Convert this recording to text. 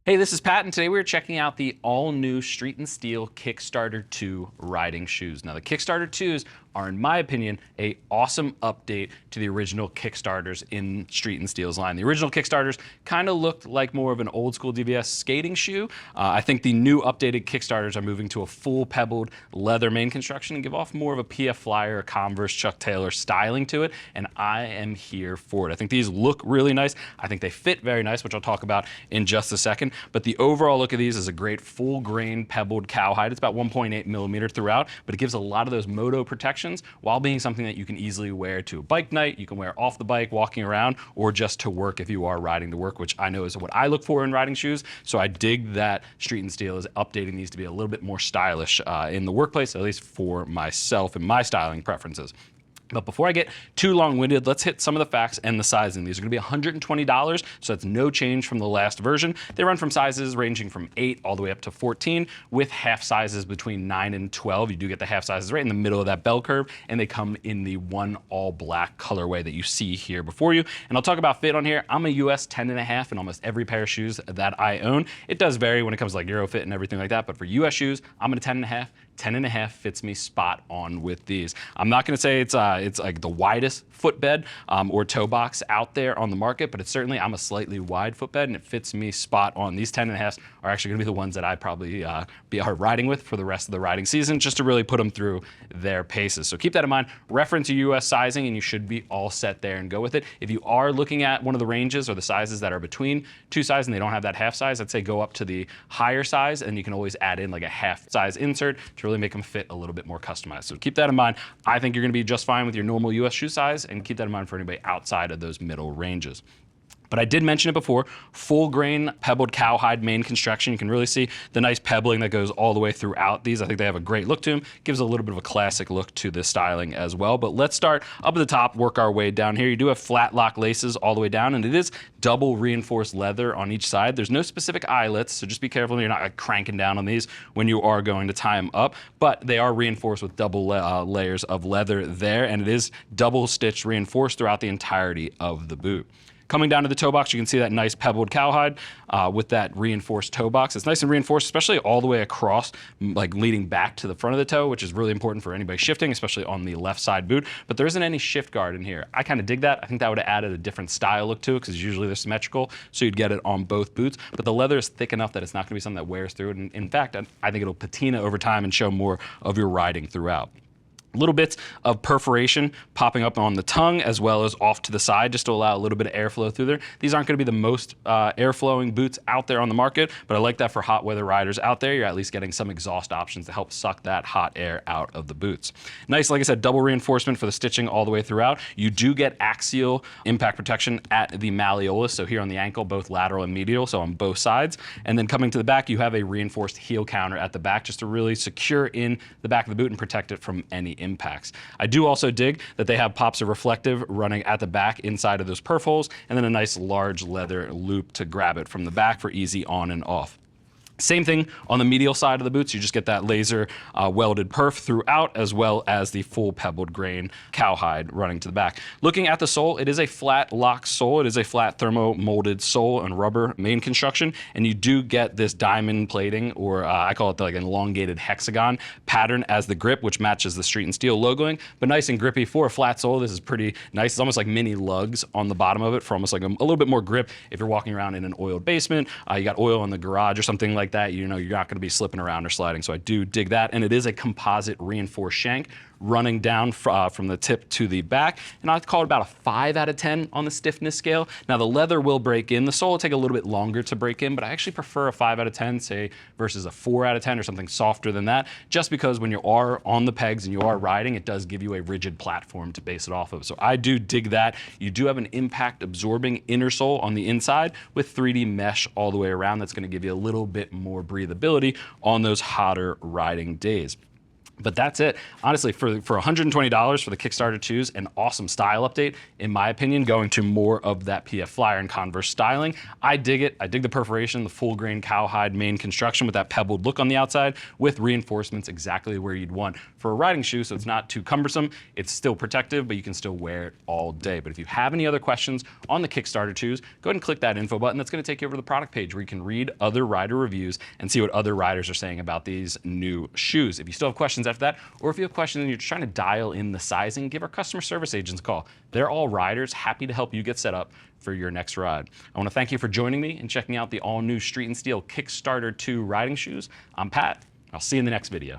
Hey, this is Pat, and today we're checking out the all-new Street Steel Kickstarter 2 riding shoes. Now, the Kickstarter 2s are, in my opinion, a awesome update to the original Kickstarters in Street Steel's line. The original Kickstarters kind of looked like more of an old-school DVS skating shoe. I think the new updated Kickstarters are moving to a full pebbled leather main construction and give off more of a PF Flyer or Converse Chuck Taylor styling to it, and I am here for it. I think these look really nice. I think they fit very nice, which I'll talk about in just a second. But the overall look of these is a great full grain pebbled cowhide. It's about 1.8 millimeter throughout, but it gives a lot of those moto protections while being something that you can easily wear to a bike night. You can wear off the bike, walking around, or just to work if you are riding to work, which I know is what I look for in riding shoes. So I dig that Street Steel is updating these to be a little bit more stylish in the workplace, at least for myself and my styling preferences. But before I get too long-winded, let's hit some of the facts and the sizing. These are gonna be $120, so that's no change from the last version. They run from sizes ranging from 8 all the way up to 14, with half sizes between 9 and 12. You do get the half sizes right in the middle of that bell curve, and they come in the one all-black colorway that you see here before you. And I'll talk about fit on here. I'm a US 10.5 in almost every pair of shoes that I own. It does vary when it comes to like Eurofit and everything like that, but for US shoes, I'm at a 10.5. 10.5 fits me spot on with these. I'm not gonna say it's like the widest footbed or toe box out there on the market, but it's certainly, I'm a slightly wide footbed and it fits me spot on. These 10.5s are actually gonna be the ones that I probably be riding with for the rest of the riding season, just to really put them through their paces. So keep that in mind, reference your US sizing and you should be all set there and go with it. If you are looking at one of the ranges or the sizes that are between two sizes and they don't have that half size, I'd say go up to the higher size and you can always add in like a half size insert to really make them fit a little bit more customized. So keep that in mind. I think you're gonna be just fine with your normal US shoe size, and keep that in mind for anybody outside of those middle ranges. But I did mention it before, full grain pebbled cowhide main construction. You can really see the nice pebbling that goes all the way throughout these. I think they have a great look to them. Gives a little bit of a classic look to this styling as well. But let's start up at the top, work our way down here. You do have flat lock laces all the way down, and it is double reinforced leather on each side. There's no specific eyelets, so just be careful you're not like cranking down on these when you are going to tie them up. But they are reinforced with double layers of leather there, and it is double stitched reinforced throughout the entirety of the boot. Coming down to the toe box, you can see that nice pebbled cowhide with that reinforced toe box. It's nice and reinforced, especially all the way across, like leading back to the front of the toe, which is really important for anybody shifting, especially on the left side boot. But there isn't any shift guard in here. I kind of dig that. I think that would have added a different style look to it, because usually they're symmetrical, so you'd get it on both boots. But the leather is thick enough that it's not gonna be something that wears through it. And in fact, I think it'll patina over time and show more of your riding throughout. Little bits of perforation popping up on the tongue as well as off to the side, just to allow a little bit of airflow through there. These aren't going to be the most air-flowing boots out there on the market, but I like that for hot weather riders out there. You're at least getting some exhaust options to help suck that hot air out of the boots. Nice, like I said, double reinforcement for the stitching all the way throughout. You do get axial impact protection at the malleolus, so here on the ankle, both lateral and medial, so on both sides. And then coming to the back, you have a reinforced heel counter at the back, just to really secure in the back of the boot and protect it from any impacts. I do also dig that they have pops of reflective running at the back inside of those perf holes, and then a nice large leather loop to grab it from the back for easy on and off. Same thing on the medial side of the boots. You just get that laser welded perf throughout, as well as the full pebbled grain cowhide running to the back. Looking at the sole, it is a flat lock sole. It is a flat thermo molded sole and rubber main construction, and you do get this diamond plating, or I call it like an elongated hexagon pattern as the grip, which matches the Street Steel logoing, but nice and grippy for a flat sole. This is pretty nice. It's almost like mini lugs on the bottom of it for almost like a little bit more grip if you're walking around in an oiled basement. You got oil in the garage or something like that, you know you're not going to be slipping around or sliding. So I do dig that, and it is a composite reinforced shank running down from the tip to the back, and I'd call it about a 5 out of 10 on the stiffness scale. Now the leather will break in, the sole will take a little bit longer to break in, but I actually prefer a 5 out of 10, say, versus a 4 out of 10 or something softer than that, just because when you are on the pegs and you are riding, it does give you a rigid platform to base it off of. So I do dig that. You do have an impact absorbing inner sole on the inside with 3D mesh all the way around. That's going to give you a little bit more breathability on those hotter riding days. But that's it. Honestly, for $120 for the Kickstarter 2s, an awesome style update, in my opinion, going to more of that PF Flyer and Converse styling. I dig it. I dig the perforation, the full grain cowhide main construction with that pebbled look on the outside with reinforcements exactly where you'd want for a riding shoe, so it's not too cumbersome. It's still protective, but you can still wear it all day. But if you have any other questions on the Kickstarter 2s, go ahead and click that info button. That's going to take you over to the product page where you can read other rider reviews and see what other riders are saying about these new shoes. If you still have questions after that, or if you have questions and you're just trying to dial in the sizing, give our customer service agents a call. They're all riders, happy to help you get set up for your next ride. I want to thank you for joining me and checking out the all-new Street Steel Kickstarter 2 riding shoes. I'm Pat. I'll see you in the next video.